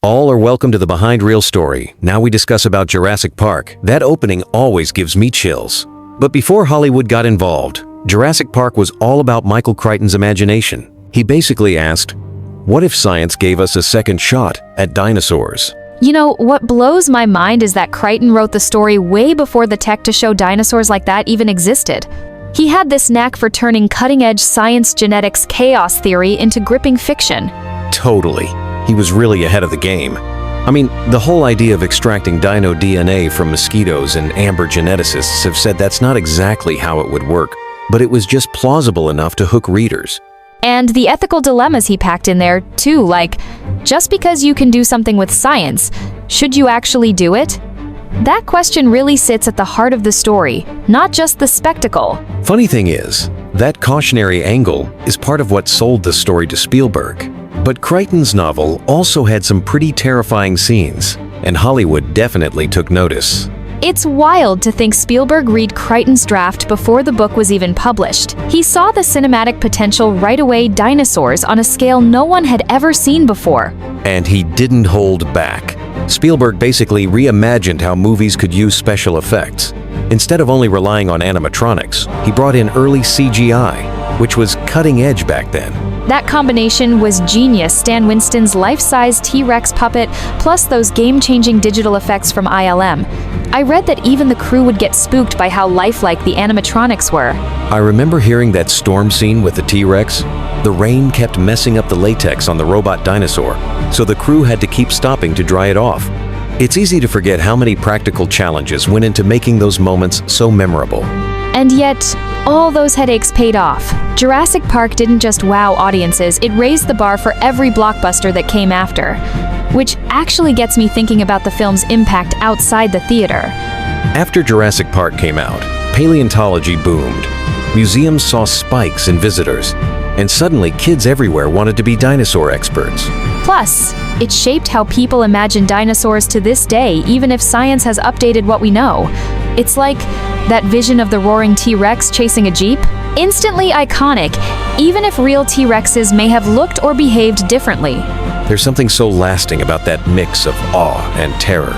All are welcome to the Behind Reel story. Now we discuss about Jurassic Park. That opening always gives me chills. But before Hollywood got involved, Jurassic Park was all about Michael Crichton's imagination. He basically asked, what if science gave us a second shot at dinosaurs? You know, what blows my mind is that Crichton wrote the story way before the tech to show dinosaurs like that even existed. He had this knack for turning cutting-edge science genetics chaos theory into gripping fiction. Totally. He was really ahead of the game. I mean, the whole idea of extracting dino DNA from mosquitoes and amber geneticists have said that's not exactly how it would work, but it was just plausible enough to hook readers. And the ethical dilemmas he packed in there, too, like, just because you can do something with science, should you actually do it? That question really sits at the heart of the story, not just the spectacle. Funny thing is, that cautionary angle is part of what sold the story to Spielberg. But Crichton's novel also had some pretty terrifying scenes, and Hollywood definitely took notice. It's wild to think Spielberg read Crichton's draft before the book was even published. He saw the cinematic potential right away: dinosaurs on a scale no one had ever seen before. And he didn't hold back. Spielberg basically reimagined how movies could use special effects. Instead of only relying on animatronics, he brought in early CGI, which was cutting edge back then. That combination was genius. Stan Winston's life-size T-Rex puppet, plus those game-changing digital effects from ILM. I read that even the crew would get spooked by how lifelike the animatronics were. I remember hearing that storm scene with the T-Rex. The rain kept messing up the latex on the robot dinosaur, so the crew had to keep stopping to dry it off. It's easy to forget how many practical challenges went into making those moments so memorable. And yet, all those headaches paid off. Jurassic Park didn't just wow audiences, it raised the bar for every blockbuster that came after. Which actually gets me thinking about the film's impact outside the theater. After Jurassic Park came out, paleontology boomed. Museums saw spikes in visitors, and suddenly kids everywhere wanted to be dinosaur experts. Plus, it shaped how people imagine dinosaurs to this day, even if science has updated what we know. It's like that vision of the roaring T-Rex chasing a Jeep. Instantly iconic, even if real T-Rexes may have looked or behaved differently. There's something so lasting about that mix of awe and terror.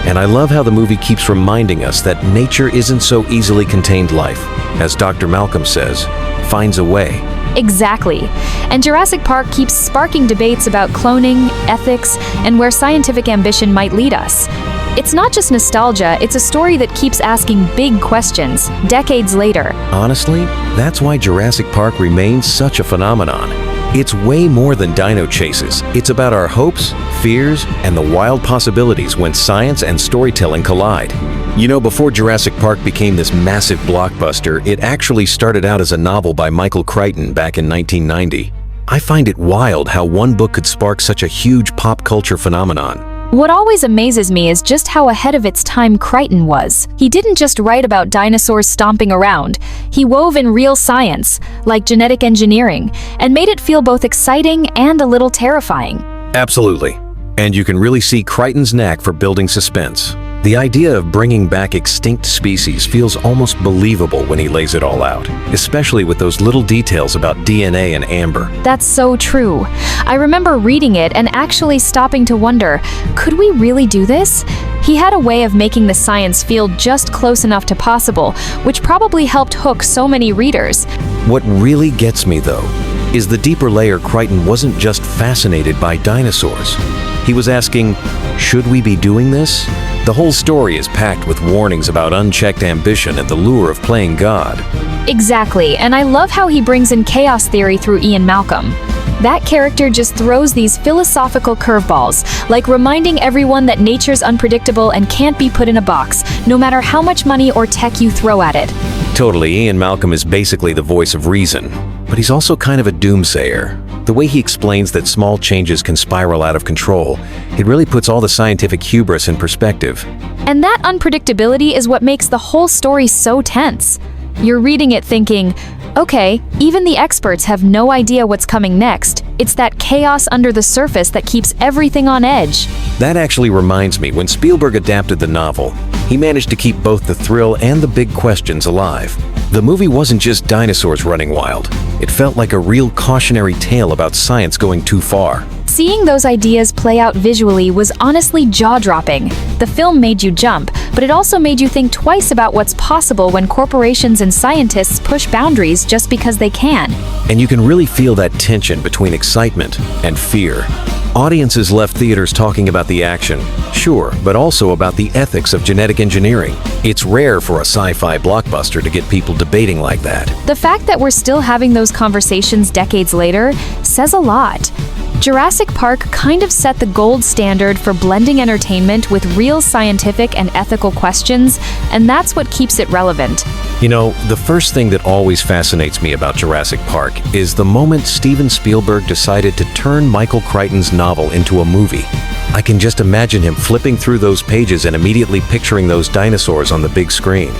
And I love how the movie keeps reminding us that nature isn't so easily contained life. As Dr. Malcolm says, finds a way. Exactly. And Jurassic Park keeps sparking debates about cloning, ethics, and where scientific ambition might lead us. It's not just nostalgia, it's a story that keeps asking big questions, decades later. Honestly, that's why Jurassic Park remains such a phenomenon. It's way more than dino chases. It's about our hopes, fears, and the wild possibilities when science and storytelling collide. You know, before Jurassic Park became this massive blockbuster, it actually started out as a novel by Michael Crichton back in 1990. I find it wild how one book could spark such a huge pop culture phenomenon. What always amazes me is just how ahead of its time Crichton was. He didn't just write about dinosaurs stomping around. He wove in real science, like genetic engineering, and made it feel both exciting and a little terrifying. Absolutely. And you can really see Crichton's knack for building suspense. The idea of bringing back extinct species feels almost believable when he lays it all out, especially with those little details about DNA and amber. That's so true. I remember reading it and actually stopping to wonder, could we really do this? He had a way of making the science feel just close enough to possible, which probably helped hook so many readers. What really gets me, though, is the deeper layer. Crichton wasn't just fascinated by dinosaurs. He was asking, should we be doing this? The whole story is packed with warnings about unchecked ambition and the lure of playing God. Exactly, and I love how he brings in chaos theory through Ian Malcolm. That character just throws these philosophical curveballs, like reminding everyone that nature's unpredictable and can't be put in a box, no matter how much money or tech you throw at it. Totally, Ian Malcolm is basically the voice of reason, but he's also kind of a doomsayer. The way he explains that small changes can spiral out of control, it really puts all the scientific hubris in perspective. And that unpredictability is what makes the whole story so tense. You're reading it thinking, okay, even the experts have no idea what's coming next. It's that chaos under the surface that keeps everything on edge. That actually reminds me, when Spielberg adapted the novel, he managed to keep both the thrill and the big questions alive. The movie wasn't just dinosaurs running wild. It felt like a real cautionary tale about science going too far. Seeing those ideas play out visually was honestly jaw-dropping. The film made you jump, but it also made you think twice about what's possible when corporations and scientists push boundaries just because they can. And you can really feel that tension between excitement and fear. Audiences left theaters talking about the action, sure, but also about the ethics of genetic engineering. It's rare for a sci-fi blockbuster to get people debating like that. The fact that we're still having those conversations decades later says a lot. Jurassic Park kind of set the gold standard for blending entertainment with real scientific and ethical questions, and that's what keeps it relevant. You know, the first thing that always fascinates me about Jurassic Park is the moment Steven Spielberg decided to turn Michael Crichton's novel into a movie. I can just imagine him flipping through those pages and immediately picturing those dinosaurs on the big screen.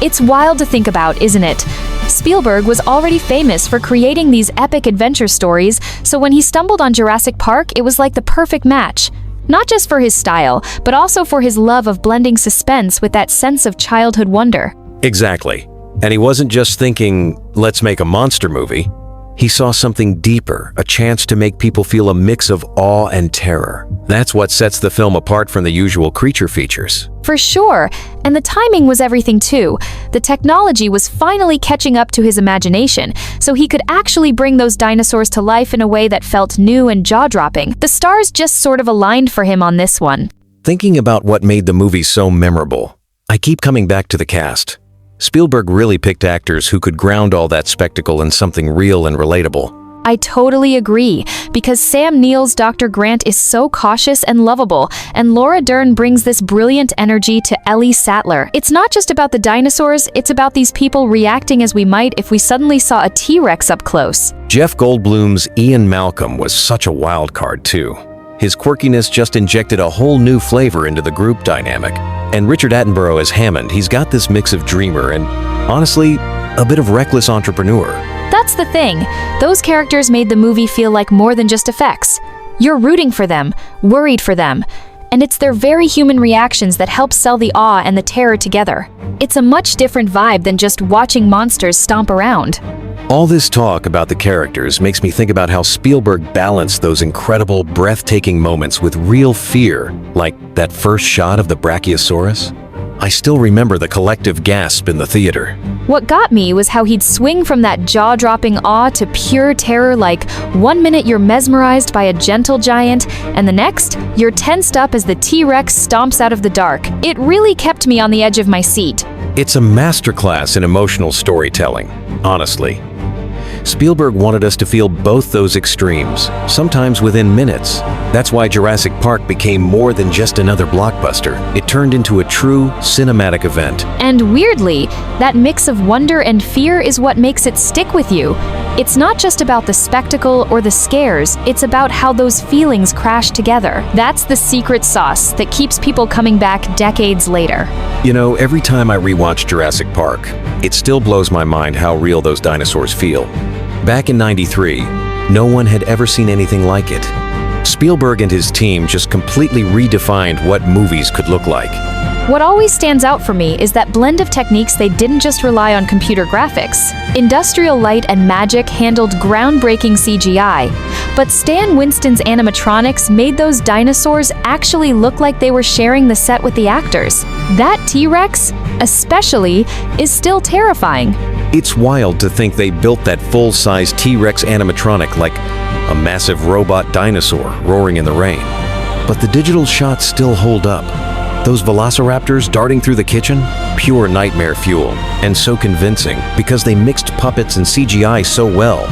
It's wild to think about, isn't it? Spielberg was already famous for creating these epic adventure stories, so when he stumbled on Jurassic Park, it was like the perfect match. Not just for his style, but also for his love of blending suspense with that sense of childhood wonder. Exactly. And he wasn't just thinking, let's make a monster movie. He saw something deeper, a chance to make people feel a mix of awe and terror. That's what sets the film apart from the usual creature features. For sure, and the timing was everything too. The technology was finally catching up to his imagination, so he could actually bring those dinosaurs to life in a way that felt new and jaw-dropping. The stars just sort of aligned for him on this one. Thinking about what made the movie so memorable, I keep coming back to the cast. Spielberg really picked actors who could ground all that spectacle in something real and relatable. I totally agree, because Sam Neill's Dr. Grant is so cautious and lovable, and Laura Dern brings this brilliant energy to Ellie Sattler. It's not just about the dinosaurs, it's about these people reacting as we might if we suddenly saw a T-Rex up close. Jeff Goldblum's Ian Malcolm was such a wild card too. His quirkiness just injected a whole new flavor into the group dynamic. And Richard Attenborough as Hammond, he's got this mix of dreamer and, honestly, a bit of reckless entrepreneur. That's the thing. Those characters made the movie feel like more than just effects. You're rooting for them, worried for them, and it's their very human reactions that help sell the awe and the terror together. It's a much different vibe than just watching monsters stomp around. All this talk about the characters makes me think about how Spielberg balanced those incredible, breathtaking moments with real fear, like that first shot of the Brachiosaurus. I still remember the collective gasp in the theater. What got me was how he'd swing from that jaw-dropping awe to pure terror, like one minute you're mesmerized by a gentle giant, and the next, you're tensed up as the T-Rex stomps out of the dark. It really kept me on the edge of my seat. It's a masterclass in emotional storytelling, honestly. Spielberg wanted us to feel both those extremes, sometimes within minutes. That's why Jurassic Park became more than just another blockbuster. It turned into a true cinematic event. And weirdly, that mix of wonder and fear is what makes it stick with you. It's not just about the spectacle or the scares, it's about how those feelings crash together. That's the secret sauce that keeps people coming back decades later. You know, every time I rewatch Jurassic Park, it still blows my mind how real those dinosaurs feel. Back in '93, no one had ever seen anything like it. Spielberg and his team just completely redefined what movies could look like. What always stands out for me is that blend of techniques. They didn't just rely on computer graphics. Industrial Light and Magic handled groundbreaking CGI, but Stan Winston's animatronics made those dinosaurs actually look like they were sharing the set with the actors. That T-Rex, especially, is still terrifying. It's wild to think they built that full-size T-Rex animatronic like a massive robot dinosaur roaring in the rain. But the digital shots still hold up. Those velociraptors darting through the kitchen? Pure nightmare fuel. And so convincing, because they mixed puppets and CGI so well.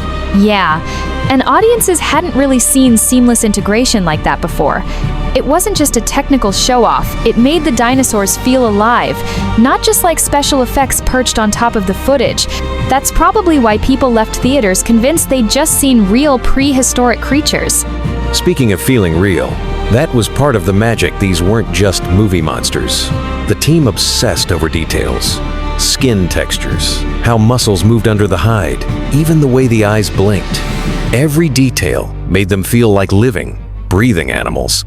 Yeah, and audiences hadn't really seen seamless integration like that before. It wasn't just a technical show-off, it made the dinosaurs feel alive, not just like special effects perched on top of the footage. That's probably why people left theaters convinced they'd just seen real prehistoric creatures. Speaking of feeling real, that was part of the magic. These weren't just movie monsters. The team obsessed over details. Skin textures, how muscles moved under the hide, even the way the eyes blinked. Every detail made them feel like living, breathing animals.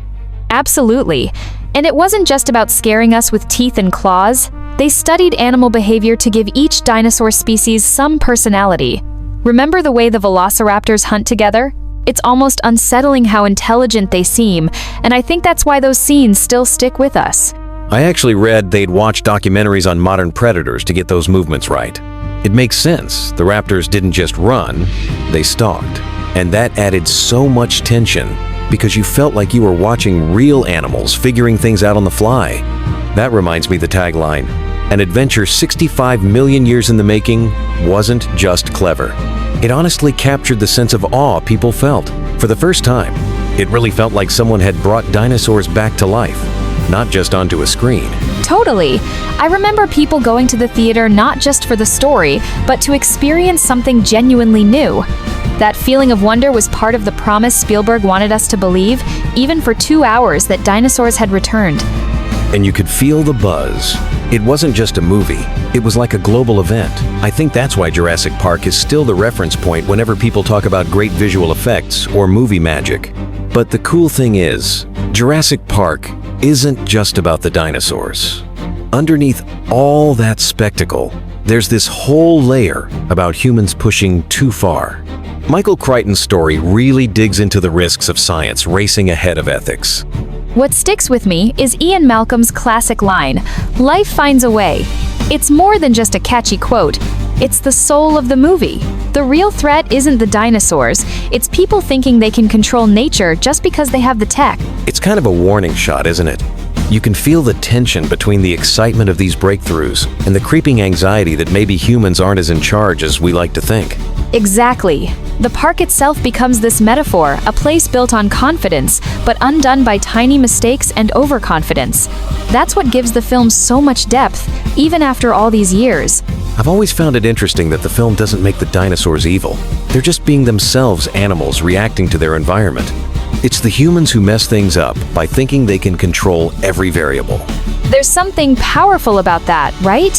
Absolutely. And it wasn't just about scaring us with teeth and claws. They studied animal behavior to give each dinosaur species some personality. Remember the way the velociraptors hunt together? It's almost unsettling how intelligent they seem, and I think that's why those scenes still stick with us. I actually read they'd watch documentaries on modern predators to get those movements right. It makes sense. The raptors didn't just run, they stalked. And that added so much tension because you felt like you were watching real animals figuring things out on the fly. That reminds me of the tagline, "An adventure 65 million years in the making wasn't just clever." It honestly captured the sense of awe people felt. For the first time, it really felt like someone had brought dinosaurs back to life, not just onto a screen. Totally. I remember people going to the theater not just for the story, but to experience something genuinely new. That feeling of wonder was part of the promise Spielberg wanted us to believe, even for 2 hours, that dinosaurs had returned. And you could feel the buzz. It wasn't just a movie, it was like a global event. I think that's why Jurassic Park is still the reference point whenever people talk about great visual effects or movie magic. But the cool thing is, Jurassic Park isn't just about the dinosaurs. Underneath all that spectacle, there's this whole layer about humans pushing too far. Michael Crichton's story really digs into the risks of science racing ahead of ethics. What sticks with me is Ian Malcolm's classic line, "Life finds a way." It's more than just a catchy quote. It's the soul of the movie. The real threat isn't the dinosaurs, it's people thinking they can control nature just because they have the tech. It's kind of a warning shot, isn't it? You can feel the tension between the excitement of these breakthroughs and the creeping anxiety that maybe humans aren't as in charge as we like to think. Exactly. The park itself becomes this metaphor, a place built on confidence, but undone by tiny mistakes and overconfidence. That's what gives the film so much depth, even after all these years. I've always found it interesting that the film doesn't make the dinosaurs evil. They're just being themselves animals reacting to their environment. It's the humans who mess things up by thinking they can control every variable. There's something powerful about that, right?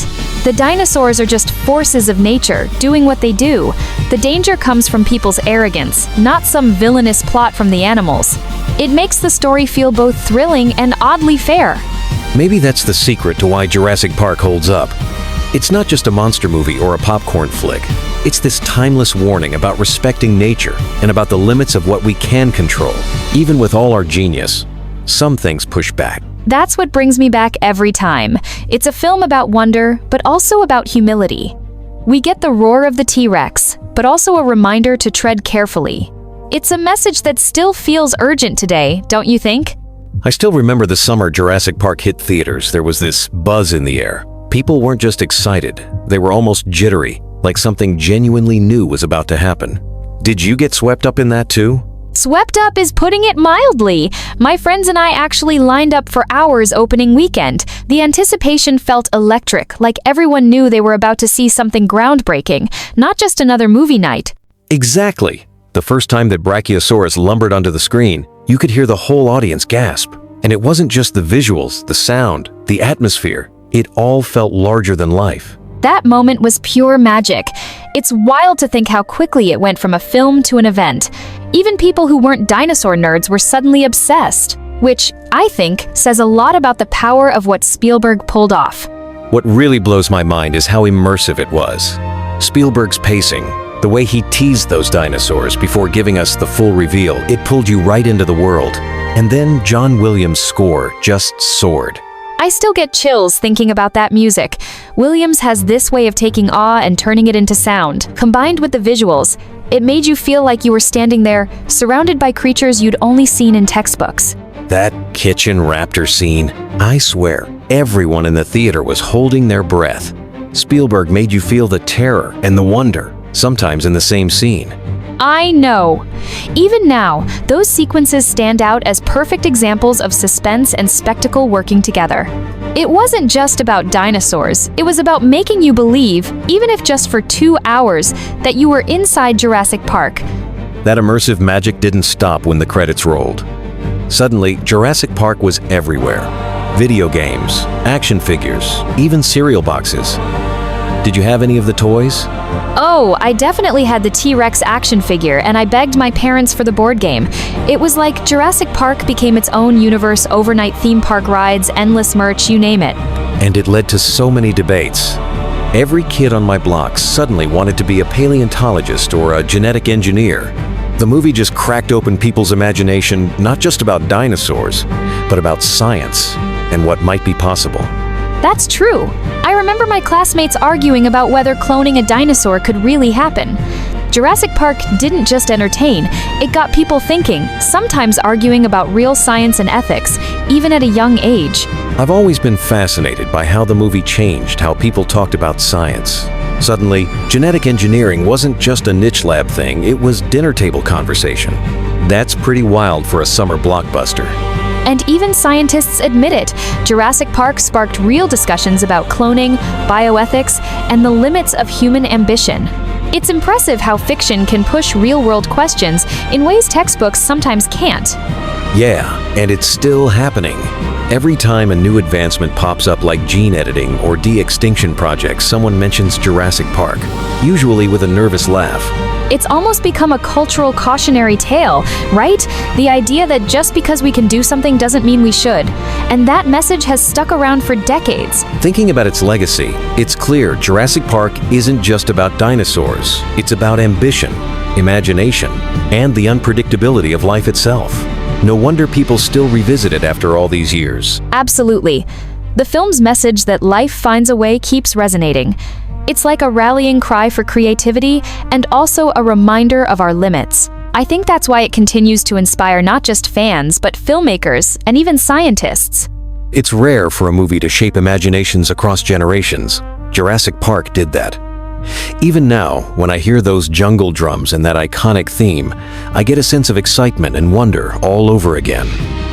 The dinosaurs are just forces of nature, doing what they do. The danger comes from people's arrogance, not some villainous plot from the animals. It makes the story feel both thrilling and oddly fair. Maybe that's the secret to why Jurassic Park holds up. It's not just a monster movie or a popcorn flick. It's this timeless warning about respecting nature and about the limits of what we can control. Even with all our genius, some things push back. That's what brings me back every time. It's a film about wonder, but also about humility. We get the roar of the T-Rex, but also a reminder to tread carefully. It's a message that still feels urgent today, don't you think? I still remember the summer Jurassic Park hit theaters. There was this buzz in the air. People weren't just excited, they were almost jittery, like something genuinely new was about to happen. Did you get swept up in that too? Swept up is putting it mildly. My friends and I actually lined up for hours opening weekend. The anticipation felt electric, like everyone knew they were about to see something groundbreaking, not just another movie night. Exactly. The first time that Brachiosaurus lumbered onto the screen, you could hear the whole audience gasp. And it wasn't just the visuals, the sound, the atmosphere. It all felt larger than life. That moment was pure magic. It's wild to think how quickly it went from a film to an event. Even people who weren't dinosaur nerds were suddenly obsessed, which, I think, says a lot about the power of what Spielberg pulled off. What really blows my mind is how immersive it was. Spielberg's pacing, the way he teased those dinosaurs before giving us the full reveal, it pulled you right into the world. And then John Williams' score just soared. I still get chills thinking about that music. Williams has this way of taking awe and turning it into sound. Combined with the visuals, it made you feel like you were standing there, surrounded by creatures you'd only seen in textbooks. That kitchen raptor scene, I swear, everyone in the theater was holding their breath. Spielberg made you feel the terror and the wonder, sometimes in the same scene. I know. Even now, those sequences stand out as perfect examples of suspense and spectacle working together. It wasn't just about dinosaurs, it was about making you believe, even if just for 2 hours, that you were inside Jurassic Park. That immersive magic didn't stop when the credits rolled. Suddenly, Jurassic Park was everywhere. Video games, action figures, even cereal boxes. Did you have any of the toys? Oh, I definitely had the T-Rex action figure, and I begged my parents for the board game. It was like Jurassic Park became its own universe, overnight theme park rides, endless merch, you name it. And it led to so many debates. Every kid on my block suddenly wanted to be a paleontologist or a genetic engineer. The movie just cracked open people's imagination, not just about dinosaurs, but about science and what might be possible. That's true. I remember my classmates arguing about whether cloning a dinosaur could really happen. Jurassic Park didn't just entertain, it got people thinking, sometimes arguing about real science and ethics, even at a young age. I've always been fascinated by how the movie changed how people talked about science. Suddenly, genetic engineering wasn't just a niche lab thing, it was dinner table conversation. That's pretty wild for a summer blockbuster. And even scientists admit it. Jurassic Park sparked real discussions about cloning, bioethics, and the limits of human ambition. It's impressive how fiction can push real-world questions in ways textbooks sometimes can't. Yeah, and it's still happening. Every time a new advancement pops up like gene editing or de-extinction projects, someone mentions Jurassic Park, usually with a nervous laugh. It's almost become a cultural cautionary tale, right? The idea that just because we can do something doesn't mean we should. And that message has stuck around for decades. Thinking about its legacy, it's clear Jurassic Park isn't just about dinosaurs. It's about ambition, imagination, and the unpredictability of life itself. No wonder people still revisit it after all these years. Absolutely. The film's message that life finds a way keeps resonating. It's like a rallying cry for creativity and also a reminder of our limits. I think that's why it continues to inspire not just fans, but filmmakers and even scientists. It's rare for a movie to shape imaginations across generations. Jurassic Park did that. Even now, when I hear those jungle drums and that iconic theme, I get a sense of excitement and wonder all over again.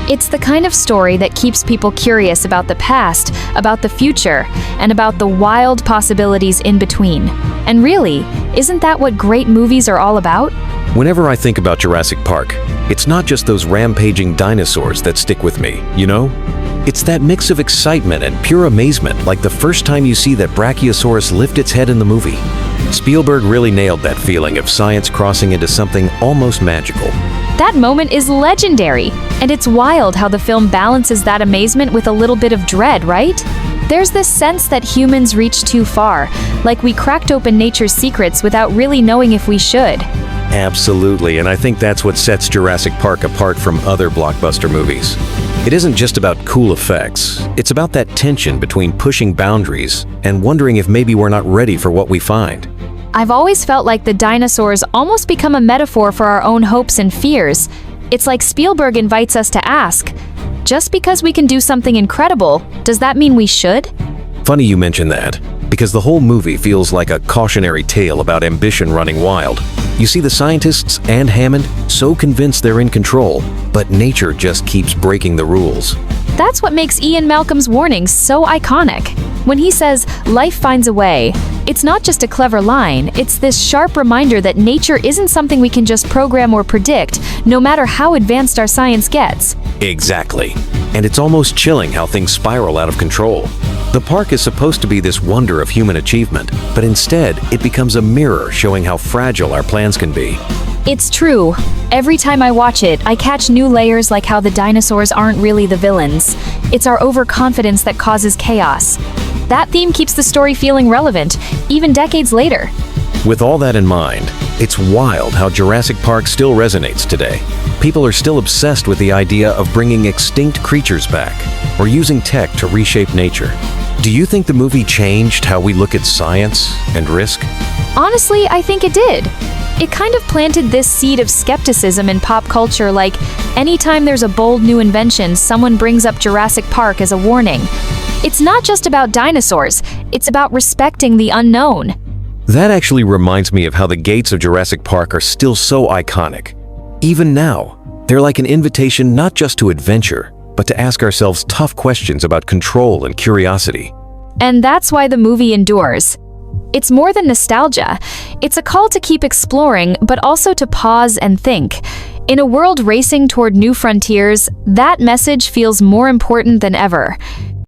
It's the kind of story that keeps people curious about the past, about the future, and about the wild possibilities in between. And really, isn't that what great movies are all about? Whenever I think about Jurassic Park, it's not just those rampaging dinosaurs that stick with me, you know? It's that mix of excitement and pure amazement, like the first time you see that Brachiosaurus lift its head in the movie. Spielberg really nailed that feeling of science crossing into something almost magical. That moment is legendary, and it's wild how the film balances that amazement with a little bit of dread, right? There's this sense that humans reach too far, like we cracked open nature's secrets without really knowing if we should. Absolutely, and I think that's what sets Jurassic Park apart from other blockbuster movies. It isn't just about cool effects, it's about that tension between pushing boundaries and wondering if maybe we're not ready for what we find. I've always felt like the dinosaurs almost become a metaphor for our own hopes and fears. It's like Spielberg invites us to ask, just because we can do something incredible, does that mean we should? Funny you mention that, because the whole movie feels like a cautionary tale about ambition running wild. You see the scientists and Hammond so convinced they're in control, but nature just keeps breaking the rules. That's what makes Ian Malcolm's warnings so iconic. When he says, "Life finds a way," it's not just a clever line, it's this sharp reminder that nature isn't something we can just program or predict, no matter how advanced our science gets. Exactly. And it's almost chilling how things spiral out of control. The park is supposed to be this wonder of human achievement, but instead, it becomes a mirror showing how fragile our plans can be. It's true. Every time I watch it, I catch new layers like how the dinosaurs aren't really the villains. It's our overconfidence that causes chaos. That theme keeps the story feeling relevant, even decades later. With all that in mind, it's wild how Jurassic Park still resonates today. People are still obsessed with the idea of bringing extinct creatures back, or using tech to reshape nature. Do you think the movie changed how we look at science and risk? Honestly, I think it did. It kind of planted this seed of skepticism in pop culture, like anytime there's a bold new invention, someone brings up Jurassic Park as a warning. It's not just about dinosaurs, it's about respecting the unknown. That actually reminds me of how the gates of Jurassic Park are still so iconic. Even now, they're like an invitation not just to adventure, but to ask ourselves tough questions about control and curiosity. And that's why the movie endures. It's more than nostalgia. It's a call to keep exploring, but also to pause and think. In a world racing toward new frontiers, that message feels more important than ever.